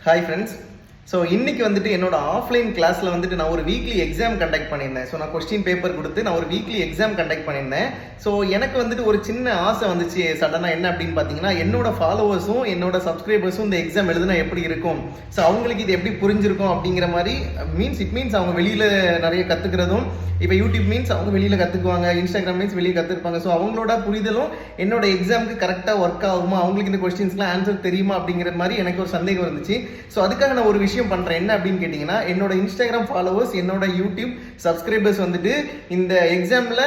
Hi friends. So இன்னைக்கு வந்துட்டு என்னோட ஆஃப்லைன் கிளாஸில் வந்துட்டு நான் ஒரு வீக்லி எக்ஸாம் கண்டக்ட் பண்ணியிருந்தேன். ஸோ நான் கொஸ்டின் பேப்பர் கொடுத்து நான் ஒரு வீக்லி எக்ஸாம் கண்டக்ட் பண்ணியிருந்தேன். ஸோ எனக்கு வந்துட்டு ஒரு சின்ன ஆசை வந்துச்சு சடனாக. என்ன அப்படின்னு பார்த்தீங்கன்னா, என்னோட ஃபாலோவர்ஸும் என்னோட சப்ஸ்கிரைபர்ஸும் இந்த எக்ஸாம் எழுதுனா எப்படி இருக்கும், ஸோ அவங்களுக்கு இது எப்படி புரிஞ்சிருக்கும் அப்படிங்கிற மாதிரி. இட் மீன்ஸ் அவங்க வெளியில் நிறைய கற்றுக்கிறதும், இப்போ யூடியூப் மீன்ஸ் அவங்க வெளியில் கற்றுக்குவாங்க, இன்ஸ்டாகிராம் மீன்ஸ் வெளியே கற்றுருப்பாங்க. ஸோ அவங்களோட புரிதலும் என்னோட எக்ஸாமுக்கு கரெக்டாக ஒர்க் ஆகுமா, அவங்களுக்கு இந்த கொஸ்டின்ஸ்லாம் ஆன்சர் தெரியுமா அப்படிங்கிற மாதிரி எனக்கு ஒரு சந்தேகம் இருந்துச்சு. ஸோ அதுக்காக நான் ஒரு விஷயம் பண்றேன். என்ன அப்படின்னு கேட்டீங்கன்னா, என்னோட இன்ஸ்டாகிராம் ஃபாலோவர்ஸ், என்னோட யூடியூப் சப்ஸ்கிரைபர்ஸ் வந்துட்டு இந்த எக்ஸாம்ல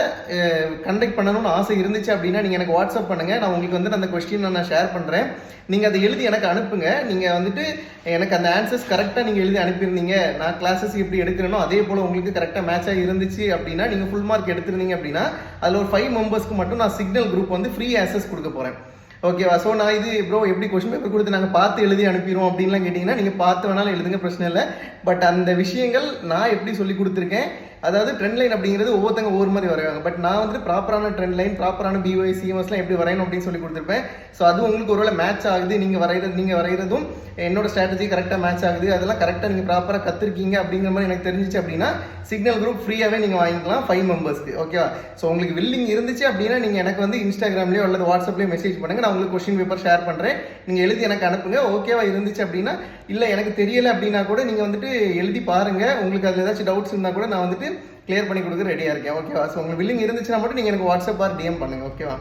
கண்டக்ட் பண்ணணும்னு ஆசை இருந்துச்சு அப்படின்னா நீங்க எனக்கு வாட்ஸ்அப் பண்ணுங்க. நான் உங்களுக்கு வந்து அந்த கொஸ்டின் நான் ஷேர் பண்றேன். நீங்க அதை எழுதி எனக்கு அனுப்புங்க. நீங்க வந்துட்டு எனக்கு அந்த ஆன்சர்ஸ் கரெக்டா நீங்க எழுதி அனுப்பியிருந்தீங்க, நான் கிளாஸஸ் எப்படி எடுக்கிறேனோ அதே போல உங்களுக்கு கரெக்டா மேட்ச் ஆகி இருந்துச்சு அப்படின்னா, நீங்க ஃபுல் மார்க் எடுத்திருந்தீங்க அப்படின்னா அதுல ஒரு 5 மெம்பர்ஸ்க்கு மட்டும் நான் சிக்னல் குரூப் வந்து ஃப்ரீ ஆக்சஸ் கொடுக்க போறேன். ஓகேவா? ஸோ நான் இது ப்ரோ எப்படி கொஸ்டின் பேப்பர் கொடுத்து நாங்கள் பார்த்து எழுதி அனுப்பிடுவோம் அப்படின்லாம் கேட்டிங்கன்னா, நீங்கள் பார்த்து வேணாலும் எழுதுங்க, பிரச்சனை இல்லை. பட் அந்த விஷயங்கள் நான் எப்படி சொல்லி கொடுத்துருக்கேன், அதாவது ட்ரெண்ட் லைன் அப்படிங்கிறது ஒவ்வொருத்தங்க ஒவ்வொரு மாதிரி வரைவாங்க. பட் நான் வந்துட்டு ப்ராப்பரான ட்ரெண்ட் லைன், ப்ராப்பரான பிஒய் சிஎம்எஸ்லாம் எப்படி வரையணும் அப்படின்னு சொல்லி கொடுத்துருப்பேன். ஸோ அது உங்களுக்கு ஒருவேளை மேட்ச் ஆகுது, நீங்கள் வரைகிறதும் என்னோட ஸ்ட்ராட்டஜி கரெக்டாக மேட்ச் ஆகுது, அதெல்லாம் கரெக்டாக நீங்கள் ப்ராப்பராக கற்றுருக்கீங்க அப்படிங்கிற மாதிரி எனக்கு தெரிஞ்சிச்சு அப்படின்னா சிக்னல் குரூப் ஃப்ரீயாகவே நீங்கள் வாங்கிக்கலாம் 5 மெம்பர்ஸ்க்கு. ஓகேவா? ஸோ உங்களுக்கு வில்லிங் இருந்துச்சு அப்படின்னா நீங்கள் எனக்கு வந்து இன்ஸ்டாகிராம்லேயோ அல்லது வாட்ஸ்அப்லேயோ மெசேஜ் பண்ணுங்கள். நான் உங்களுக்கு கொஸ்டின் பேப்பர் ஷேர் பண்ணுறேன், நீங்கள் எழுதி எனக்கு அனுப்புங்க. ஓகேவா இருந்துச்சு அப்படின்னா, இல்லை எனக்கு தெரியலை அப்படின்னா கூட நீங்கள் வந்துட்டு எழுதி பாருங்கள். உங்களுக்கு அதில் ஏதாச்சும் டவுட்ஸ் இருந்தால் கூட நான் வந்துட்டு கிளியர் பண்ணி கொடுக்க ரெடியாக இருக்கேன். ஓகேவா? ஸோ உங்களுக்கு வில்லிங் இருந்துச்சுன்னா மட்டும் நீங்கள் எனக்கு வாட்ஸ்அப் ஆர் டிஎம் பண்ணுங்கள். ஓகேவா?